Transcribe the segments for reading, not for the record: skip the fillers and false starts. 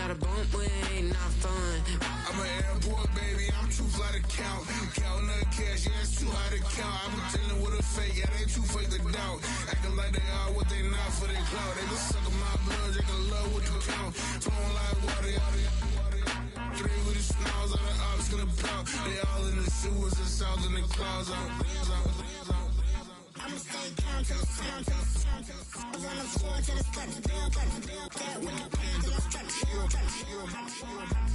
got a bump when it ain't not fun. I'm an airport, baby, I'm too fly to count. Counting the cash, yeah, it's too high to count. I've been dealing with a fake, yeah, they too fake to doubt. Acting like they are what they not for their clout. They been sucking my blood, they can love what you count. Flowing like water, three with the snows on the ops gonna plow. They all in the sewers, the south in the clouds. I'ma stay calm to the sound, to the sound, to the sound. On the floor to the steps, build that with the pain to the steps.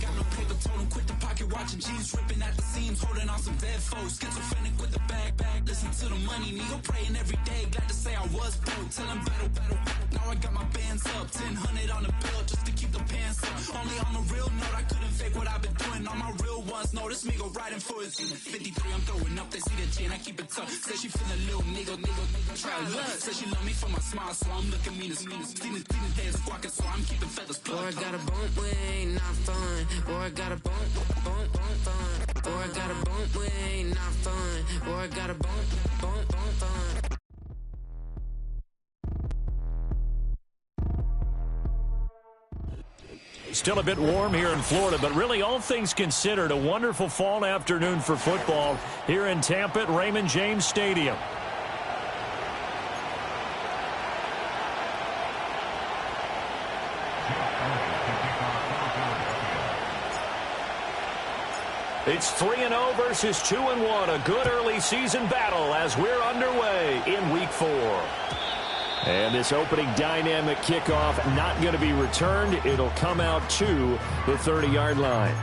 Got no paper, told him quit the pocket watching jeans, ripping at the seams, holding on some dead foes. Schizophrenic with the bag, listen to the money, nigga praying every day. Glad to say I was broke, tell him battle. Now I got my bands up, 1000 on the bill just to keep the pants up. Only on the real note, I couldn't fake what I've been doing. All my real ones know this nigga riding for his 53. I'm throwing up, they see the chain, I keep it tough. Say she feeling a little nigga, try to look. Say she love me for my smile, so I'm looking mean as Seen the days squawking, so I'm keeping feathers plucked. Boy, I got a bump when it ain't not fun. Boy, I got a bump fun. Boy, I got a bump when it ain't not fun. Boy, I got a bump fun. Still a bit warm here in Florida, but really all things considered, a wonderful fall afternoon for football here in Tampa at Raymond James Stadium. It's 3-0 versus 2-1, a good early season battle as we're underway in Week 4. And this opening dynamic kickoff not going to be returned. It'll come out to the 30-yard line.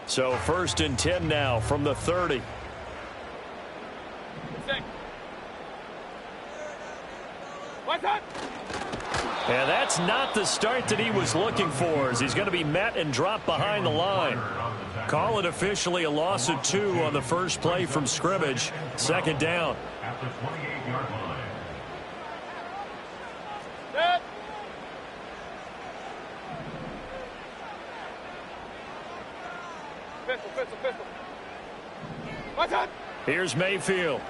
So 1st and 10 now from the 30. And that's not the start that he was looking for, as he's going to be met and dropped behind the line. Call it officially a loss of 2 on the first play from scrimmage. 2nd down. At the 28-yard line. Pistol. What's up? Here's Mayfield.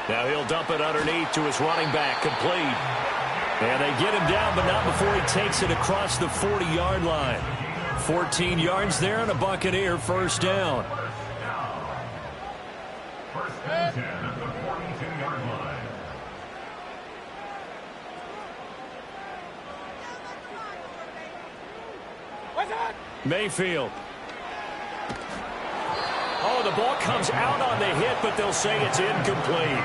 Now he'll dump it underneath to his running back, complete. And they get him down, but not before he takes it across the 40-yard line. 14 yards there and a Buccaneer first down. First and 10 at the 42-yard line. What's that? Mayfield. Oh, the ball comes out on the hit, but they'll say it's incomplete.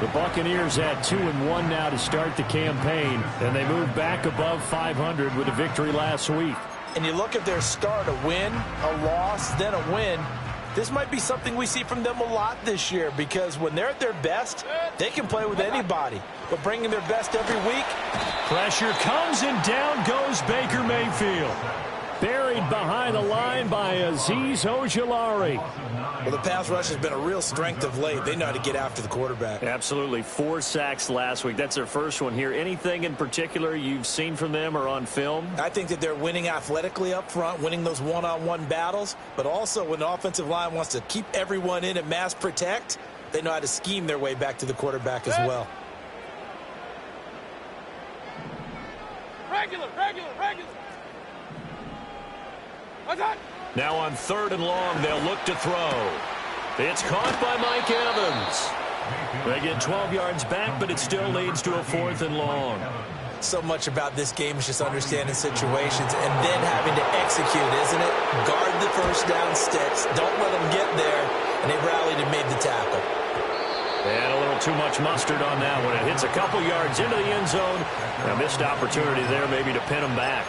The Buccaneers had 2-1 now to start the campaign, and they move back above 500 with a victory last week. And you look at their start, a win, a loss, then a win. This might be something we see from them a lot this year, because when they're at their best, they can play with anybody. But bringing their best every week. Pressure comes, and down goes Baker Mayfield. Buried behind the line by Azeez Ojulari. Well, the pass rush has been a real strength of late. They know how to get after the quarterback. Absolutely. 4 sacks last week. That's their first one here. Anything in particular you've seen from them or on film? I think that they're winning athletically up front, winning those one-on-one battles, but also when the offensive line wants to keep everyone in and mass protect, they know how to scheme their way back to the quarterback as well. Regular. What's that? Now on 3rd and long, they'll look to throw. It's caught by Mike Evans. They get 12 yards back, but it still leads to a 4th and long. So much about this game is just understanding situations and then having to execute, isn't it? Guard the first down sticks. Don't let them get there. And they rallied and made the tackle. And a little too much mustard on that one. It hits a couple yards into the end zone. A missed opportunity there maybe to pin them back.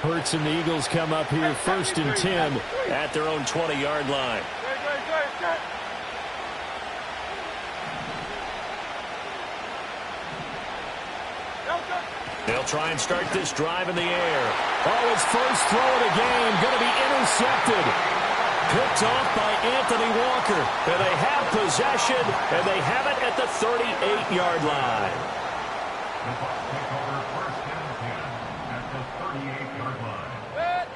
Hurts and the Eagles come up here 1st and 10 at their own 20-yard line. They'll try and start this drive in the air. Oh, his first throw of the game going to be intercepted. Picked off by Anthony Walker. And they have possession, and they have it at the 38-yard line. The Bucs take over 1st and 10 at the 38-yard line.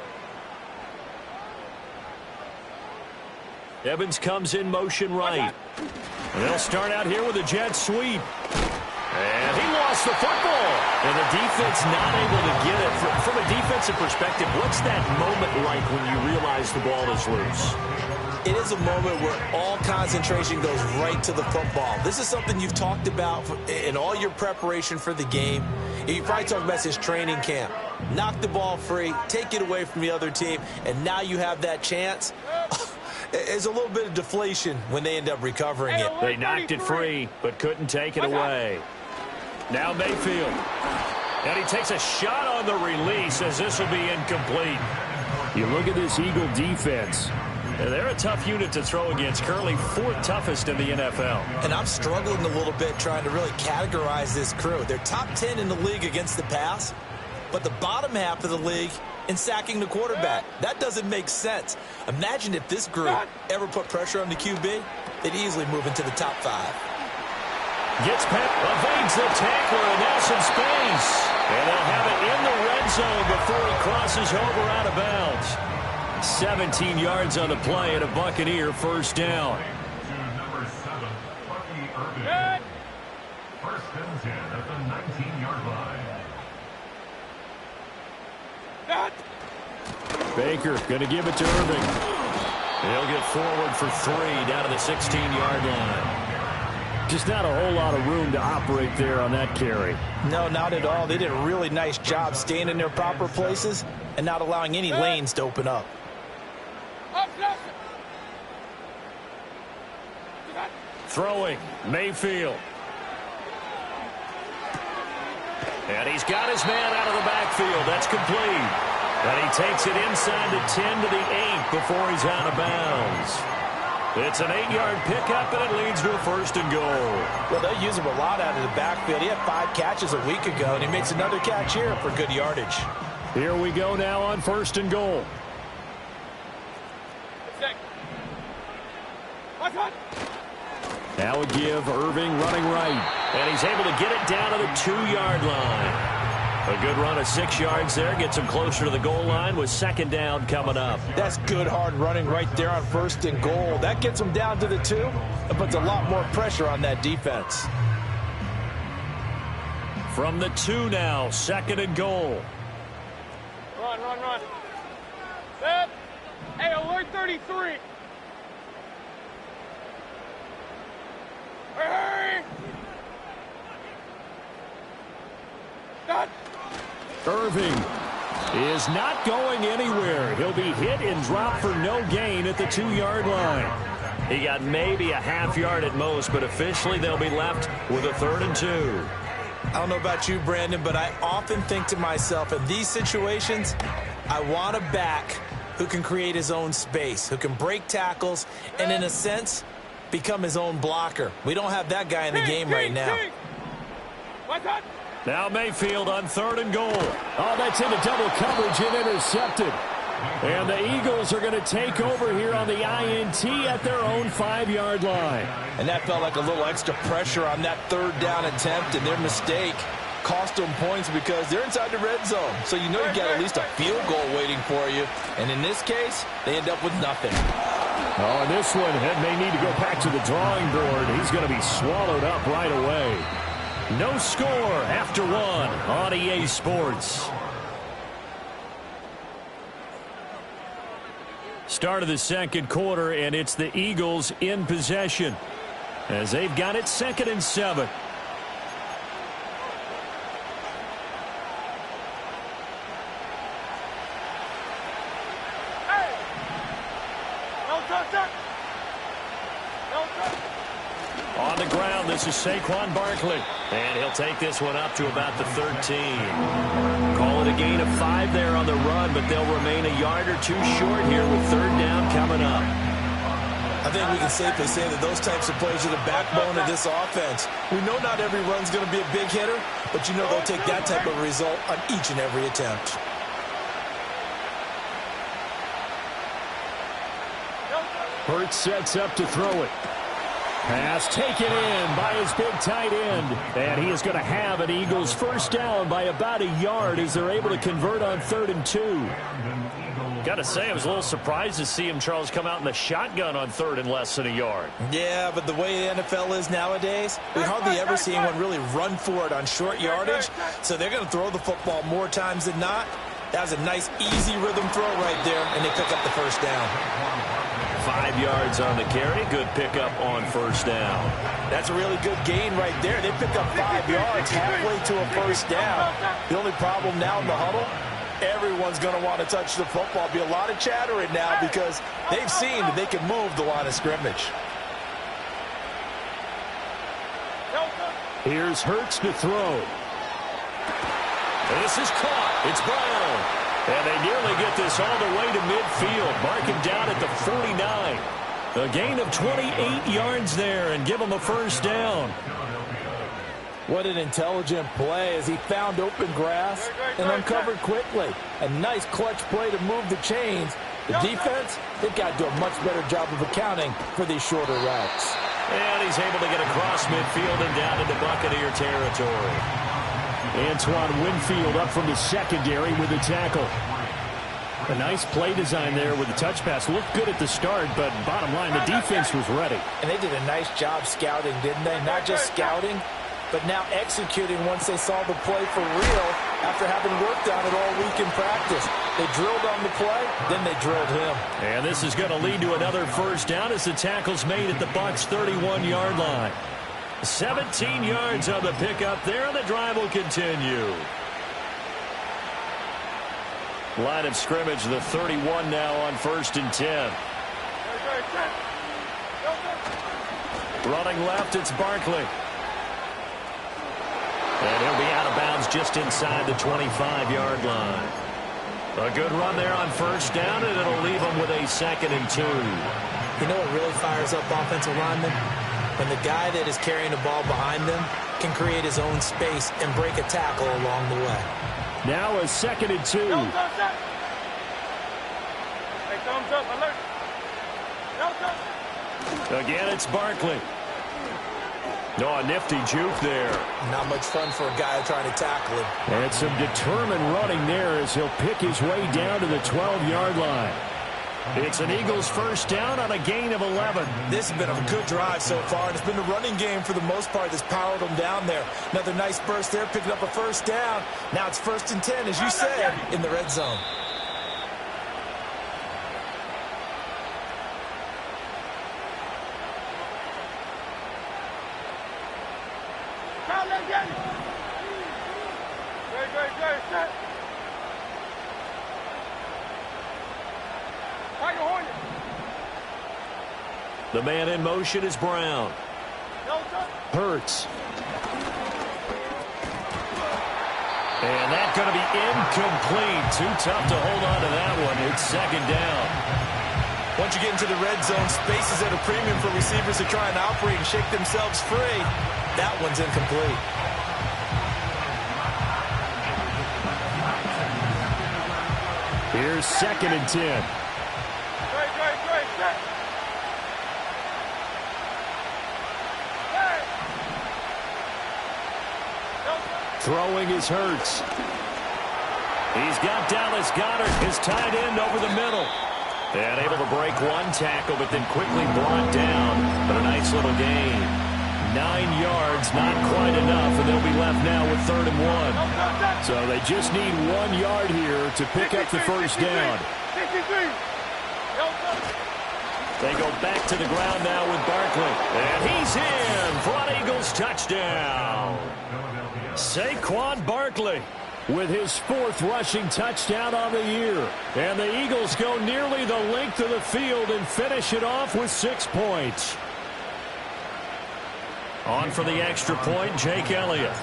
Evans comes in motion right. And they'll start out here with a jet sweep. And he lost the football. And the defense not able to get it. From a defensive perspective, what's that moment like when you realize the ball is loose? It is a moment where all concentration goes right to the football. This is something you've talked about in all your preparation for the game. You probably talked about since training camp. Knock the ball free, take it away from the other team, and now you have that chance. It's a little bit of deflation when they end up recovering it. They knocked it free, but couldn't take it away. Now Mayfield. And he takes a shot on the release as this will be incomplete. You look at this Eagle defense. They're a tough unit to throw against, currently fourth toughest in the NFL. And I'm struggling a little bit trying to really categorize this crew. They're top 10 in the league against the pass, but the bottom half of the league in sacking the quarterback. That doesn't make sense. Imagine if this group ever put pressure on the QB, they'd easily move into the top 5. Gets past, evades the tackler, and now some space. And they'll have it in the red zone before he crosses over out of bounds. 17 yards on the play and a Buccaneer first down. Number 7, Bucky Irving. First and 10 at the 19-yard line. Baker going to give it to Irving. He'll get forward for 3 down to the 16-yard line. Just not a whole lot of room to operate there on that carry. No, not at all. They did a really nice job staying in their proper places and not allowing any lanes to open up. Throwing, Mayfield. And he's got his man out of the backfield. That's complete. And he takes it inside the 10 to the 8 before he's out of bounds. It's an 8-yard pickup, and it leads to a first and goal. Well, they use him a lot out of the backfield. He had 5 catches a week ago, and he makes another catch here for good yardage. Here we go now on first and goal. Now a give, Irving running right. And he's able to get it down to the 2-yard line. A good run of 6 yards there. Gets him closer to the goal line with second down coming up. That's good hard running right there on first and goal. That gets him down to the 2. It puts a lot more pressure on that defense. From the 2 now, second and goal. Run. Set. Hey, alert 33. Hurry. Done. Irving is not going anywhere. He'll be hit and dropped for no gain at the 2-yard line. He got maybe a half yard at most, but officially they'll be left with a 3rd and 2. I don't know about you, Brandon, but I often think to myself, in these situations, I want a back who can create his own space, who can break tackles, and in a sense, become his own blocker. We don't have that guy in the game right now. Now Mayfield on 3rd and goal. Oh, that's into double coverage and intercepted. And the Eagles are going to take over here on the INT at their own 5-yard line. And that felt like a little extra pressure on that 3rd down attempt, and their mistake cost them points because they're inside the red zone. So you know you got at least a field goal waiting for you. And in this case, they end up with nothing. Oh, and this one may need to go back to the drawing board. He's going to be swallowed up right away. No score after 1 on EA Sports. Start of the second quarter, and it's the Eagles in possession as they've got it 2nd and 7. On the ground, this is Saquon Barkley. And he'll take this one up to about the 13. Call it a gain of 5 there on the run, but they'll remain a yard or 2 short here with 3rd down coming up. I think we can safely say that those types of plays are the backbone of this offense. We know not every run's going to be a big hitter, but you know they'll take that type of result on each and every attempt. Hurts sets up to throw it. Pass taken in by his big tight end. And he is going to have an Eagles first down by about a yard as they're able to convert on 3rd and 2. Got to say, I was a little surprised to see him, Charles, come out in the shotgun on 3rd and less than a yard. Yeah, but the way the NFL is nowadays, we hardly ever see anyone really run for it on short yardage, so they're going to throw the football more times than not. That was a nice, easy rhythm throw right there, and they pick up the first down. 5 yards on the carry. Good pickup on 1st down. That's a really good gain right there. They pick up 5 yards halfway to a first down. The only problem now in the huddle, everyone's going to want to touch the football. Be a lot of chattering now because they've seen that they can move the line of scrimmage. Here's Hurts to throw. This is caught. It's Brown. And they nearly get this all the way to midfield. Marking down at the 49. A gain of 28 yards there and give them a first down. What an intelligent play as he found open grass and uncovered quickly. A nice clutch play to move the chains. The defense, they've got to do a much better job of accounting for these shorter routes. And he's able to get across midfield and down into Buccaneer territory. Antoine Winfield up from the secondary with a tackle. A nice play design there with the touch pass. Looked good at the start, but bottom line, the defense was ready. And they did a nice job scouting, didn't they? Not just scouting, but now executing once they saw the play for real after having worked on it all week in practice. They drilled on the play, then they drilled him. And this is going to lead to another first down as the tackle's made at the Bucs' 31-yard line. 17 yards on the pickup there, and the drive will continue. Line of scrimmage, the 31 now on 1st and 10. Running left, it's Barkley. And he'll be out of bounds just inside the 25-yard line. A good run there on 1st down, and it'll leave them with a 2nd and 2. You know what really fires up offensive linemen? When the guy that is carrying the ball behind them can create his own space and break a tackle along the way. Now a 2nd and 2. Again, it's Barkley. Oh, a nifty juke there. Not much fun for a guy trying to tackle him. And some determined running there as he'll pick his way down to the 12-yard line. It's an Eagles first down on a gain of 11. This has been a good drive so far, and it's been the running game for the most part that's powered them down there. Another nice burst there, picking up a first down. Now it's 1st and 10, as you said, in the red zone. The man in motion is Brown. Hurts. And that's going to be incomplete. Too tough to hold on to that one. It's 2nd down. Once you get into the red zone, space is at a premium for receivers to try and operate and shake themselves free. That one's incomplete. Here's 2nd and 10. Throwing is Hurts. He's got Dallas Goedert, his tight end, over the middle. And able to break one tackle, but then quickly brought down. But a nice little gain. 9 yards, not quite enough, and they'll be left now with 3rd and 1. So they just need 1 yard here to pick up the first down. They go back to the ground now with Barkley. And he's in for an Eagles touchdown. Saquon Barkley with his 4th rushing touchdown on the year. And the Eagles go nearly the length of the field and finish it off with 6 points. On for the extra point, Jake Elliott.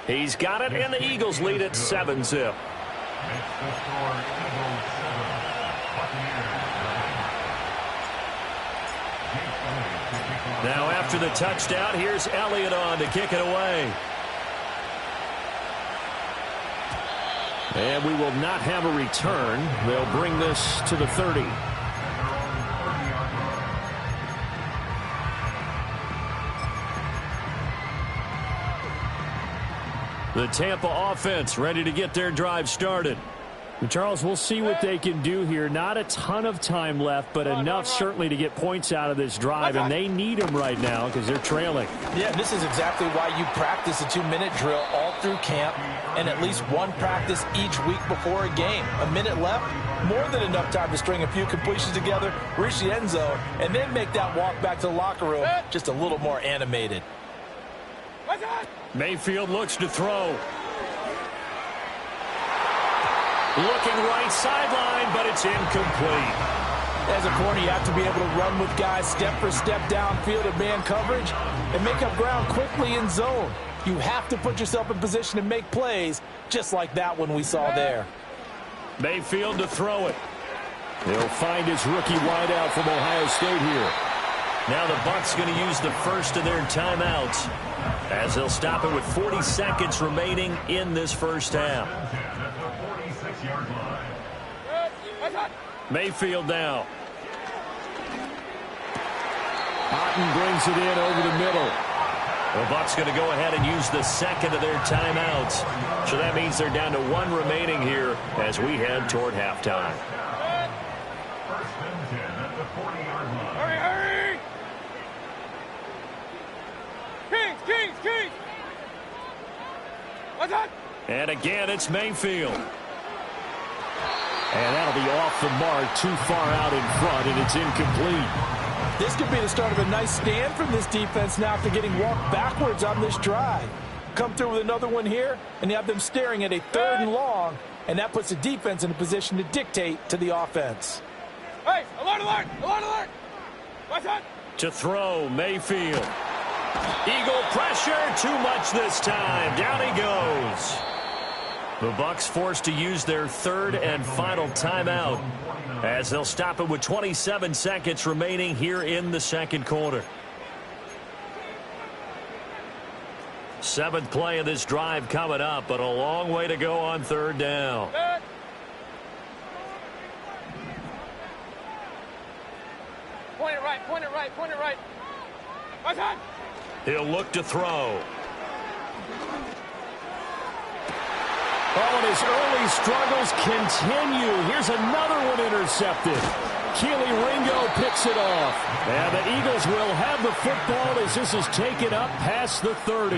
He's got it, and the Eagles lead at 7-zip. Now after the touchdown, here's Elliott on to kick it away. And we will not have a return. They'll bring this to the 30. The Tampa offense ready to get their drive started. Charles, we'll see what they can do here. Not a ton of time left, but enough certainly to get points out of this drive, and they need them right now because they're trailing. Yeah, this is exactly why you practice a 2-minute drill all through camp and at least one practice each week before a game. A minute left, more than enough time to string a few completions together, reach the end zone, and then make that walk back to the locker room just a little more animated. Mayfield looks to throw. Looking right sideline, but it's incomplete. As a corner, you have to be able to run with guys step for step downfield in man coverage and make up ground quickly in zone. You have to put yourself in position to make plays, just like that one we saw there. Mayfield to throw it. He'll find his rookie wideout from Ohio State here. Now the Bucs going to use the first of their timeouts as they'll stop it with 40 seconds remaining in this first half. Mayfield now. Otten brings it in over the middle. The Bucs going to go ahead and use the second of their timeouts. So that means they're down to one remaining here as we head toward halftime. First and 10 at the 40-yard line. Hurry, hurry! Kings, Kings, Kings! What's that? And again, it's Mayfield. And that'll be off the mark, too far out in front, and it's incomplete. This could be the start of a nice stand from this defense now after getting walked backwards on this drive. Come through with another one here, and you have them staring at a 3rd and long, and that puts the defense in a position to dictate to the offense. Hey, alert, alert, alert, alert! What's that? To throw, Mayfield. Eagle pressure, too much this time. Down he goes. The Bucs forced to use their third and final timeout as they'll stop it with 27 seconds remaining here in the second quarter. 7th play of this drive coming up, but a long way to go on 3rd down. Point it right, point it right, point it right. What's that? He'll look to throw. Oh, and his early struggles continue. Here's another one intercepted. Keely Ringo picks it off. And the Eagles will have the football as this is taken up past the 30.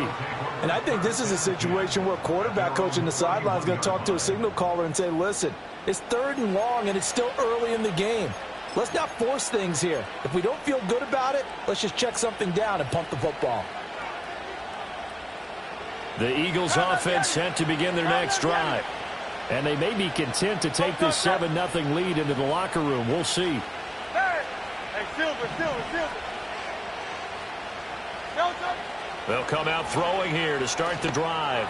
And I think this is a situation where quarterback coach in the sideline is going to talk to a signal caller and say, listen, it's 3rd and long and it's still early in the game. Let's not force things here. If we don't feel good about it, let's just check something down and pump the football. The Eagles offense set to begin their next drive. And they may be content to take this 7-0 lead into the locker room. We'll see. Hey, Silver. They'll come out throwing here to start the drive.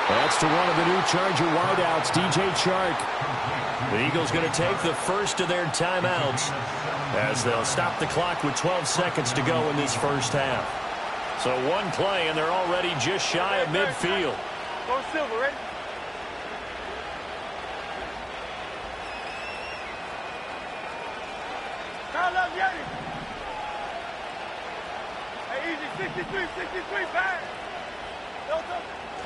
That's to one of the new Charger wideouts, DJ Chark. The Eagles going to take the first of their timeouts as they'll stop the clock with 12 seconds to go in this first half. So one play, and they're already just shy of midfield. Go Silver, ready? Hey, easy, 63, back.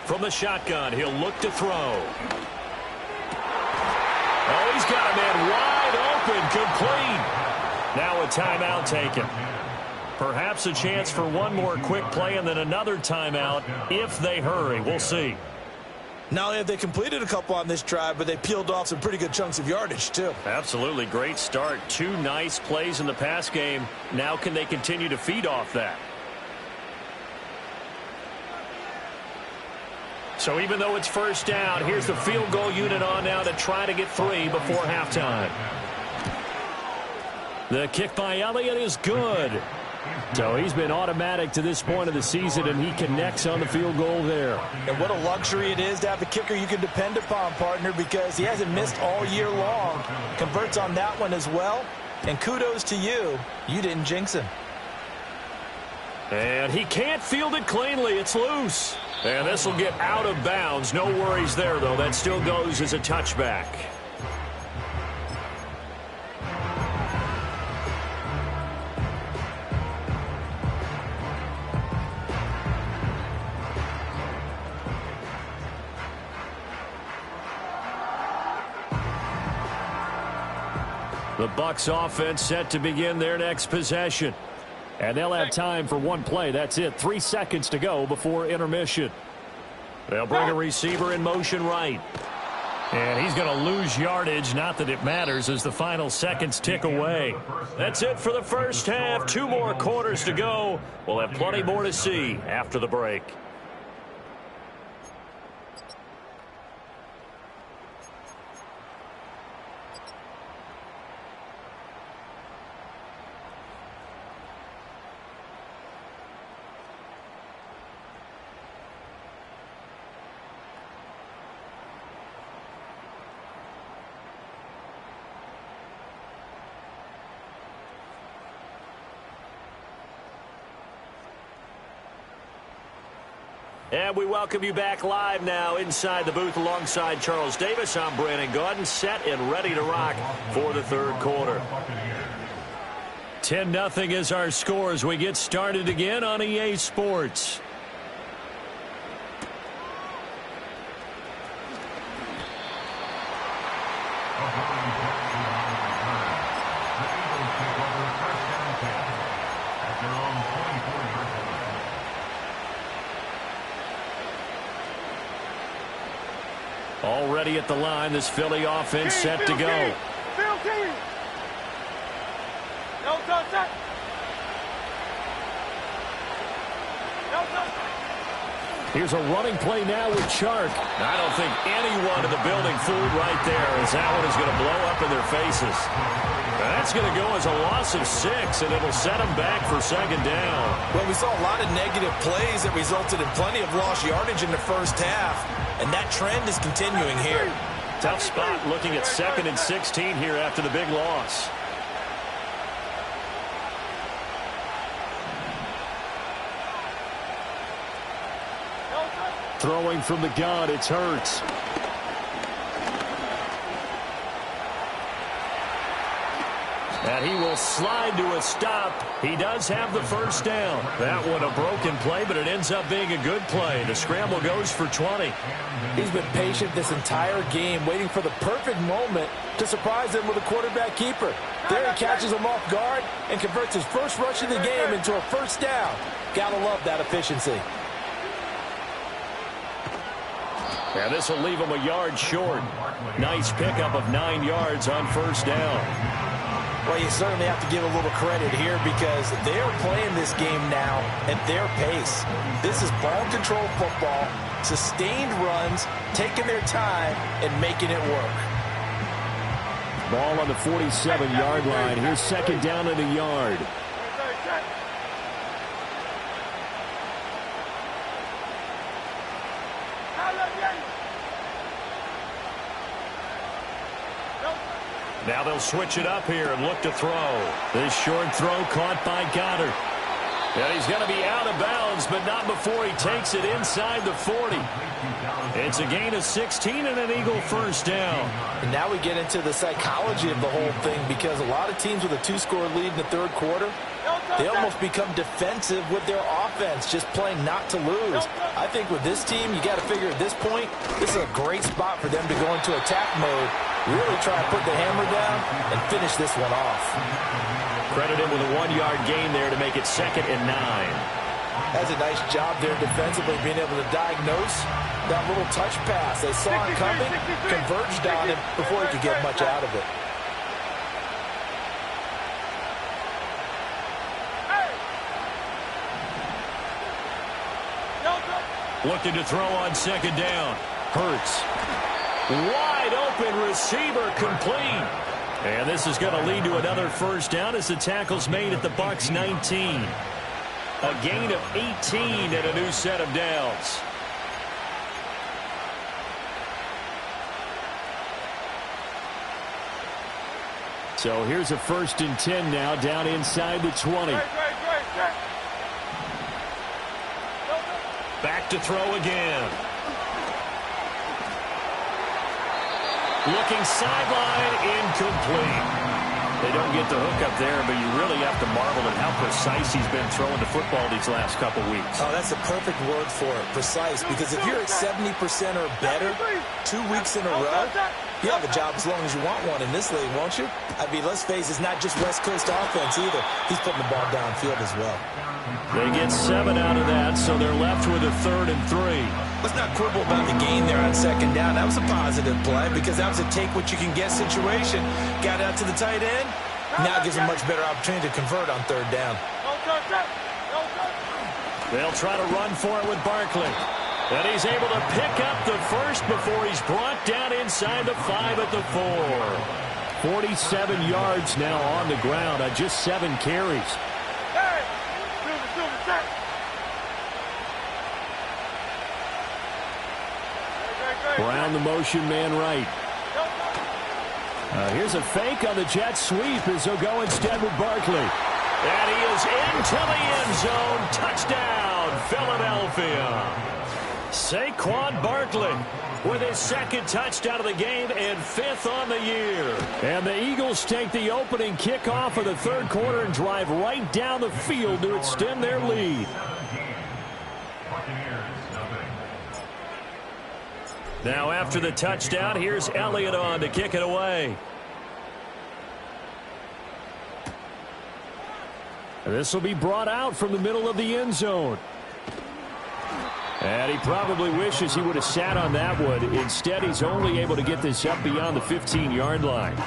From the shotgun, he'll look to throw. Oh, he's got a man wide open, complete. Now a timeout taken. Perhaps a chance for one more quick play and then another timeout if they hurry. We'll see. Not only have they completed a couple on this drive, but they peeled off some pretty good chunks of yardage, too. Absolutely. Great start. 2 nice plays in the pass game. Now can they continue to feed off that? So even though it's first down, here's the field goal unit on now to try to get 3 before halftime. The kick by Elliott is good. So he's been automatic to this point of the season, and he connects on the field goal there. And what a luxury it is to have a kicker you can depend upon, partner, because he hasn't missed all year long. Converts on that one as well. And kudos to you. You didn't jinx him. And he can't field it cleanly. It's loose. And this will get out of bounds. No worries there, though. That still goes as a touchback. The Bucs offense set to begin their next possession. And they'll have time for one play. That's it. 3 seconds to go before intermission. They'll bring a receiver in motion right. And he's going to lose yardage. Not that it matters as the final seconds tick away. That's it for the first half. 2 more quarters to go. We'll have plenty more to see after the break. And we welcome you back live now inside the booth alongside Charles Davis. I'm Brandon Gaudin, set and ready to rock for the third quarter. 10-0 is our score as we get started again on EA Sports. Already at the line, this Philly offense set to go. Here's a running play now with Chark. I don't think anyone in the building fooled right there as that one is going to blow up in their faces. That's going to go as a loss of 6, and it'll set them back for second down. Well, we saw a lot of negative plays that resulted in plenty of lost yardage in the first half, and that trend is continuing here. Tough spot looking at 2nd and 16 here after the big loss. Throwing from the gun, it's Hurts. And he will slide to a stop. He does have the first down. That one a broken play, but it ends up being a good play. The scramble goes for 20. He's been patient this entire game, waiting for the perfect moment to surprise them with a quarterback keeper. There he catches him off guard and converts his first rush of the game into a first down. Gotta love that efficiency. And this will leave him a yard short. Nice pickup of 9 yards on first down. Well, you certainly have to give a little credit here because they're playing this game now at their pace. This is ball control football, sustained runs, taking their time, and making it work. Ball on the 47-yard line. Here's second down and a yard. Now they'll switch it up here and look to throw. This short throw caught by Goddard. And he's going to be out of bounds, but not before he takes it inside the 40. It's a gain of 16 and an Eagle first down. And now we get into the psychology of the whole thing because a lot of teams with a 2-score lead in the third quarter, they almost become defensive with their offense, just playing not to lose. I think with this team, you got to figure at this point, this is a great spot for them to go into attack mode, really try to put the hammer down and finish this one off. Credited with a 1-yard gain there to make it 2nd and 9. That's a nice job there defensively, being able to diagnose that little touch pass. They saw it coming, converged on him before he could get much out of it. Looking to throw on second down. Hurts. Wide open receiver complete. And this is going to lead to another first down as the tackle's made at the Bucs 19. A gain of 18 and a new set of downs. So here's a 1st and 10 now down inside the 20. Back to throw again. Looking sideline, incomplete. They don't get the hook up there, but you really have to marvel at how precise he's been throwing the football these last couple weeks. Oh, that's the perfect word for it, precise, because if you're at 70% or better 2 weeks in a row, you have a job as long as you want one in this league, won't you? I mean, let's face it, it's not just West Coast offense either. He's putting the ball downfield as well. They get 7 out of that, so they're left with a 3rd and 3. Let's not quibble about the gain there on 2nd down. That was a positive play because that was a take-what-you-can-get situation. Got out to the tight end. Now gives him a much better opportunity to convert on 3rd down. They'll try to run for it with Barkley. And he's able to pick up the first before he's brought down inside the 5 at the 4. 47 yards now on the ground on just 7 carries. Brown the motion man right. Here's a fake on the jet sweep as he'll go instead with Barkley. And he is into the end zone. Touchdown, Philadelphia. Saquon Barkley with his 2nd touchdown of the game and 5th on the year. And the Eagles take the opening kickoff of the 3rd quarter and drive right down the field to extend their lead. Now after the touchdown, here's Elliott on to kick it away. This will be brought out from the middle of the end zone. And he probably wishes he would have sat on that one. Instead, he's only able to get this up beyond the 15-yard line.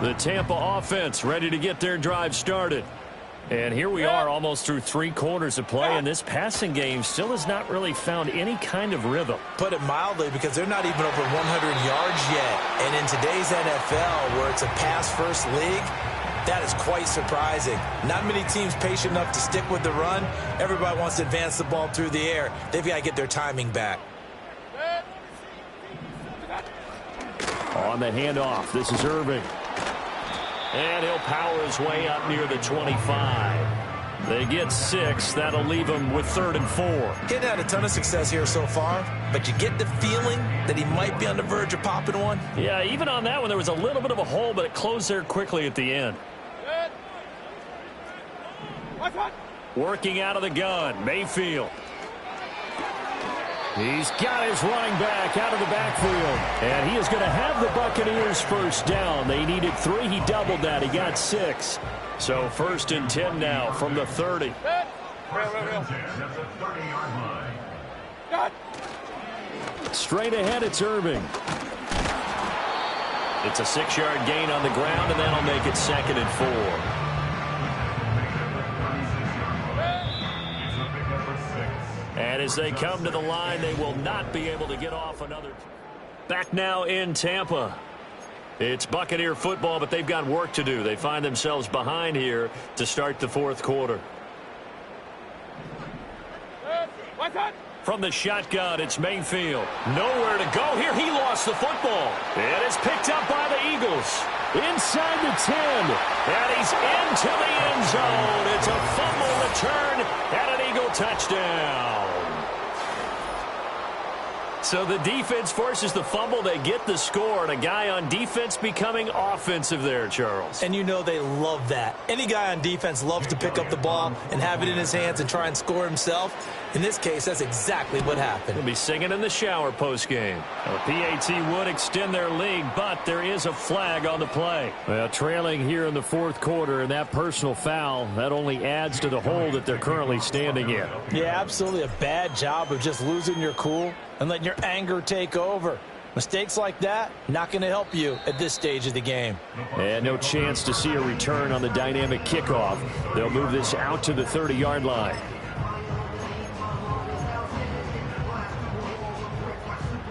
The Tampa offense ready to get their drive started. And here we are almost through 3 quarters of play, and this passing game still has not really found any kind of rhythm. Put it mildly, because they're not even over 100 yards yet. And in today's NFL, where it's a pass-first league, that is quite surprising. Not many teams patient enough to stick with the run. Everybody wants to advance the ball through the air. They've got to get their timing back. On the handoff, this is Irving. And he'll power his way up near the 25. They get 6. That'll leave him with 3rd and 4. He hadn't had a ton of success here so far, but you get the feeling that he might be on the verge of popping one. Yeah, even on that one, there was a little bit of a hole, but it closed there quickly at the end. Working out of the gun, Mayfield. He's got his running back out of the backfield. And he is going to have the Buccaneers first down. They needed 3. He doubled that. He got 6. So 1st and 10 now from the 30. Straight ahead, it's Irving. It's a 6-yard gain on the ground, and that'll make it 2nd and 4. And as they come to the line, they will not be able to get off another. Back now in Tampa. It's Buccaneer football, but they've got work to do. They find themselves behind here to start the 4th quarter. From the shotgun, it's Mayfield. Nowhere to go here. He lost the football. And it's picked up by the Eagles. Inside the 10. And he's into the end zone. It's a fumble return and an Eagle touchdown. So the defense forces the fumble. They get the score, and a guy on defense becoming offensive there, Charles. And you know they love that. Any guy on defense loves to pick up the ball and have it in his hands and try and score himself. In this case, that's exactly what happened. He'll be singing in the shower postgame. The PAT would extend their lead, but there is a flag on the play. Well, trailing here in the 4th quarter, and that personal foul, that only adds to the hole that they're currently standing in. Yeah, absolutely a bad job of just losing your cool and letting your anger take over. Mistakes like that, not going to help you at this stage of the game. And no chance to see a return on the dynamic kickoff. They'll move this out to the 30-yard line.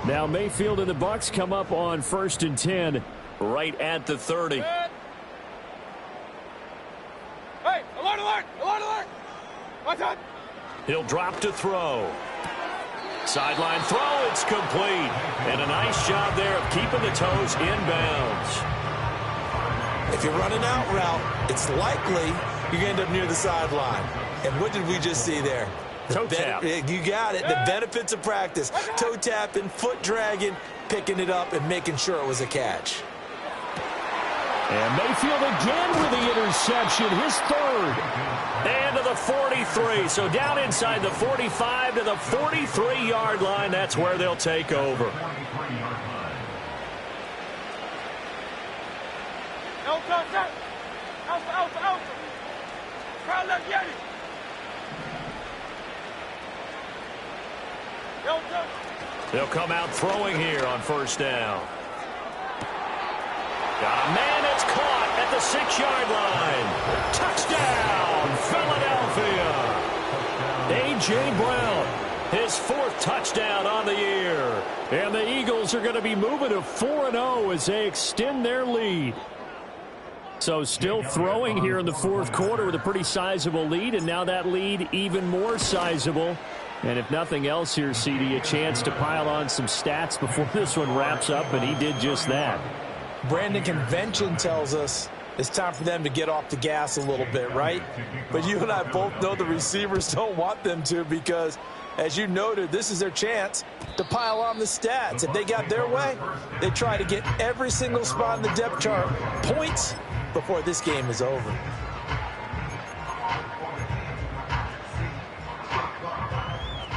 Now Mayfield and the Bucs come up on 1st and 10 right at the 30. Hey, alert, alert, alert, alert. Watch out. He'll drop to throw. Sideline throw, it's complete. And a nice job there of keeping the toes inbounds. If you're running out route, it's likely you're going to end up near the sideline. And what did we just see there? Toe tap. You got it. The benefits of practice. Toe tapping, foot dragging, picking it up, and making sure it was a catch. And Mayfield again with the interception, his third. And to the 43. So down inside the 45 to the 43-yard line. That's where they'll take over. They'll come out throwing here on first down. Got a man that's caught at the 6-yard line. Touchdown, Philadelphia. A.J. Brown, his 4th touchdown on the year. And the Eagles are going to be moving to 4-0 as they extend their lead. So still throwing here in the 4th quarter with a pretty sizable lead, and now that lead even more sizable. And if nothing else here, CD, a chance to pile on some stats before this one wraps up, and he did just that. Brandon, convention tells us it's time for them to get off the gas a little bit, right? But you and I both know the receivers don't want them to because, as you noted, this is their chance to pile on the stats. If they got their way, they try to get every single spot in the depth chart points before this game is over.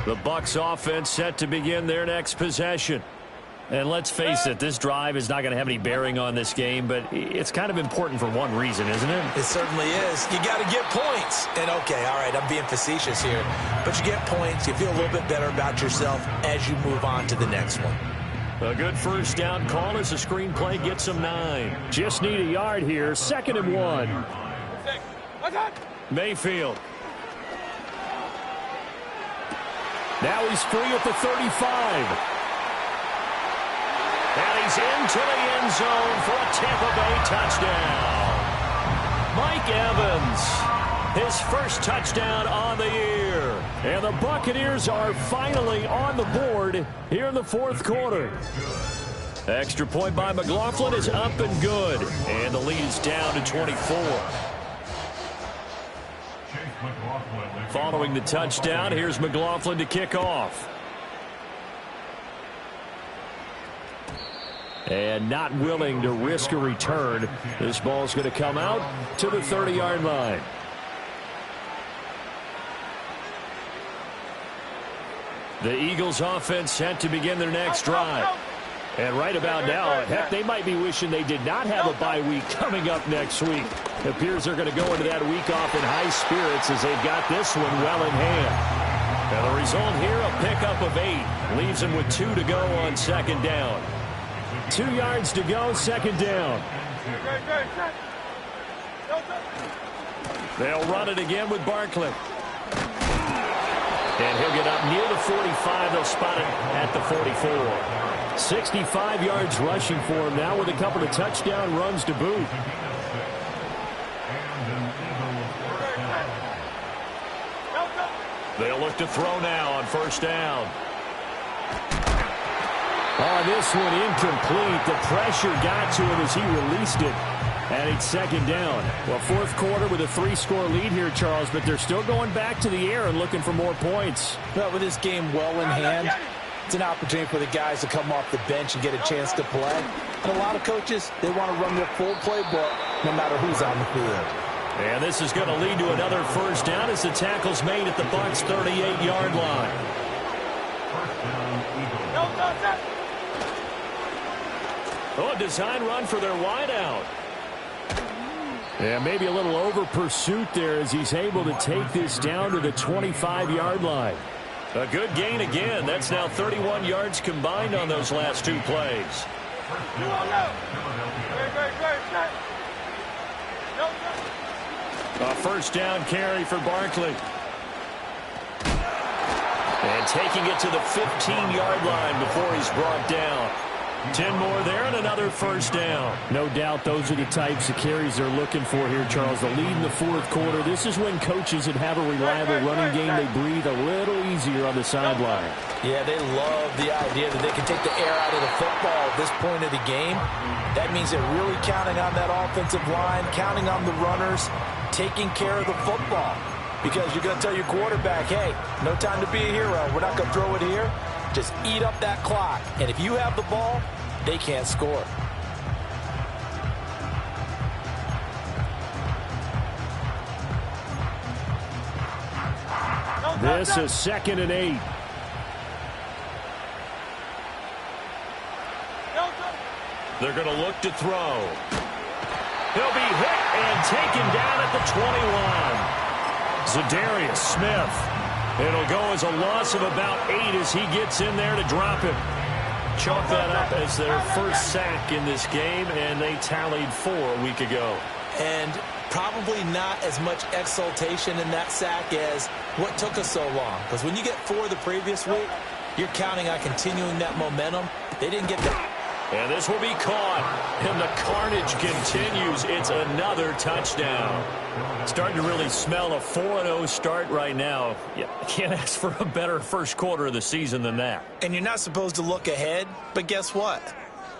The Bucs offense set to begin their next possession. And let's face it, this drive is not going to have any bearing on this game, but it's kind of important for one reason, isn't it? It certainly is. You got to get points. And, okay, all right, I'm being facetious here. But you get points. You feel a little bit better about yourself as you move on to the next one. A good first down call as the screenplay gets them 9. Just need a yard here. 2nd and 1. Mayfield. Now he's free at the 35. And he's into the end zone for a Tampa Bay touchdown. Mike Evans, his first touchdown on the year. And the Buccaneers are finally on the board here in the 4th quarter. Extra point by McLaughlin is up and good. And the lead is down to 24. Following the touchdown, here's McLaughlin to kick off. And not willing to risk a return. This ball's going to come out to the 30-yard line. The Eagles offense set to begin their next drive. And right about now, heck, they might be wishing they did not have a bye week coming up next week. It appears they're going to go into that week off in high spirits as they've got this one well in hand. And the result here, a pickup of 8. Leaves them with 2 to go on 2nd down. 2 yards to go, 2nd down. They'll run it again with Barkley. And he'll get up near the 45. They'll spot it at the 44. 65 yards rushing for him now with a couple of touchdown runs to boot. They'll look to throw now on first down. Oh, this one incomplete. The pressure got to him as he released it. And it's 2nd down. Well, 4th quarter with a 3-score lead here, Charles, but they're still going back to the air and looking for more points. Well, with this game well in hand, it's an opportunity for the guys to come off the bench and get a chance to play. And a lot of coaches, they want to run their full playbook no matter who's on the field. And this is going to lead to another first down as the tackle's made at the Bucs' 38-yard line. Oh, a design run for their wideout. And maybe a little over pursuit there as he's able to take this down to the 25-yard line. A good gain again. That's now 31 yards combined on those last 2 plays. A first down carry for Barkley. And taking it to the 15-yard line before he's brought down. 10 more there and another first down. No doubt those are the types of carries they're looking for here, Charles. The lead in the 4th quarter. This is when coaches that have a reliable running game, they breathe a little easier on the sideline. Yeah, they love the idea that they can take the air out of the football at this point of the game. That means they're really counting on that offensive line, counting on the runners, taking care of the football. because you're going to tell your quarterback, hey, no time to be a hero. We're not going to throw it here. Just eat up that clock. And if you have the ball, they can't score. This is 2nd and 8. They're going to look to throw. He'll be hit and taken down at the 21. Zadarius Smith. It'll go as a loss of about 8 as he gets in there to drop him. Chalk that up as their first sack in this game, and they tallied 4 a week ago. And probably not as much exultation in that sack as what took us so long. Because when you get 4 the previous week, you're counting on continuing that momentum. They didn't get that. And this will be caught. And the carnage continues. It's another touchdown. Starting to really smell a 4-0 start right now. You can't ask for a better first quarter of the season than that. And you're not supposed to look ahead, but guess what?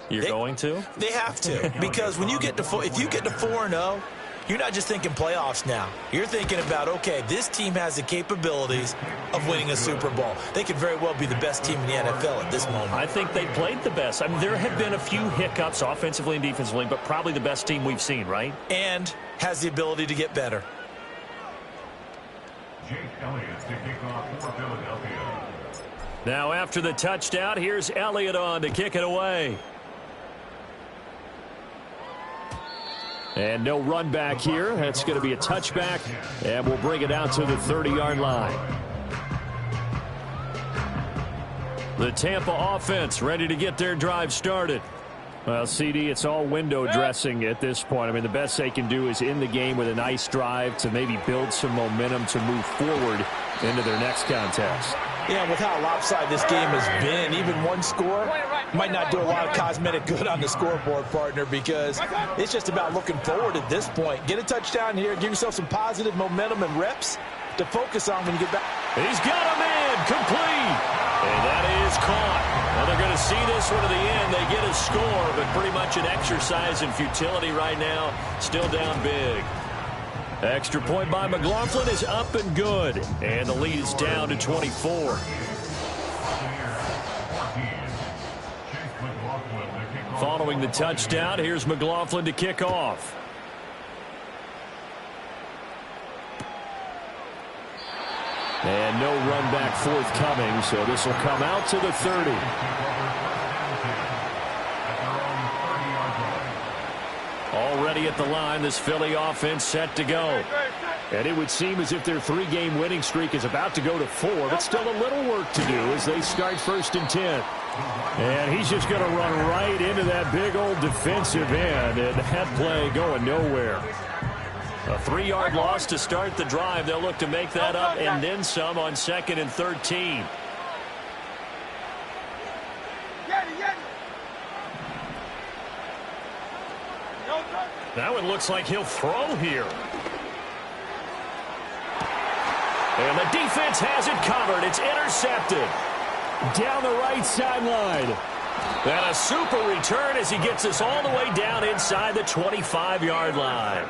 You're going to? They have to. Because when you get to if you get to 4-0, you're not just thinking playoffs now. You're thinking about, okay, this team has the capabilities of winning a Super Bowl. They could very well be the best team in the NFL at this moment. I think they played the best. I mean, there have been a few hiccups offensively and defensively, but probably the best team we've seen, right? And has the ability to get better. Jake Elliott to kick off for Philadelphia. Now after the touchdown, here's Elliott on to kick it away. And no run back here. That's going to be a touchback, and we'll bring it out to the 30-yard line. The Tampa offense ready to get their drive started. Well, CD, it's all window dressing at this point. I mean, the best they can do is in the game with a nice drive to maybe build some momentum to move forward into their next contest. Yeah, with how lopsided this game has been, even one score might not do a lot of cosmetic good on the scoreboard, partner, because it's just about looking forward at this point. Get a touchdown here, give yourself some positive momentum and reps to focus on when you get back. He's got a man complete, and that is caught. Now they're going to see this one to the end. They get a score, but pretty much an exercise in futility right now. Still down big. Extra point by McLaughlin is up and good. And the lead is down to 24. Following the touchdown, here's McLaughlin to kick off. And no run back forthcoming, so this will come out to the 30. Already at the line, this Philly offense set to go. And it would seem as if their 3-game winning streak is about to go to 4, but still a little work to do as they start 1st and 10. And he's just going to run right into that big old defensive end, and that play going nowhere. A 3-yard loss to start the drive. They'll look to make that up and then some on 2nd and 13. That one looks like he'll throw here. And the defense has it covered. It's intercepted. Down the right sideline. And a super return as he gets us all the way down inside the 25-yard line.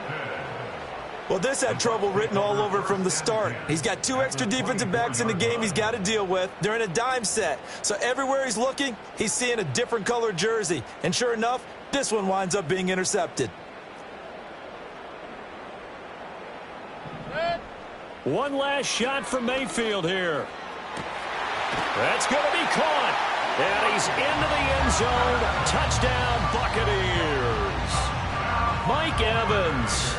Well, this had trouble written all over from the start. He's got 2 extra defensive backs in the game he's got to deal with. They're in a dime set. So everywhere he's looking, he's seeing a different color jersey. And sure enough, this one winds up being intercepted. One last shot from Mayfield here. That's going to be caught. And he's into the end zone. Touchdown, Buccaneers. Mike Evans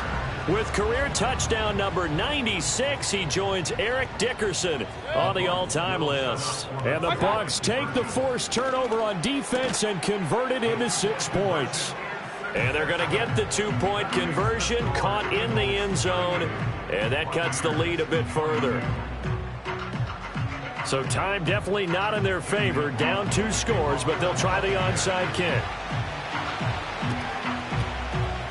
with career touchdown number 96. He joins Eric Dickerson on the all-time list. And the Bucs take the forced turnover on defense and convert it into 6 points. And they're going to get the 2-point conversion, caught in the end zone, and that cuts the lead a bit further. So time definitely not in their favor. Down 2 scores, but they'll try the onside kick.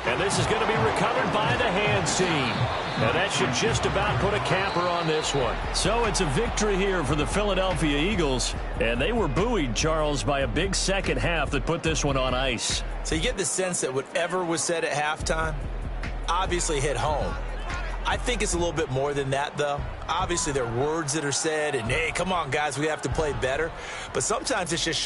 And this is going to be recovered by the hands team. And that should just about put a capper on this one. So it's a victory here for the Philadelphia Eagles. And they were buoyed, Charles, by a big second half that put this one on ice. So you get the sense that whatever was said at halftime obviously hit home. I think it's a little bit more than that, though. Obviously, there are words that are said, and, hey, come on, guys, we have to play better. But sometimes it's just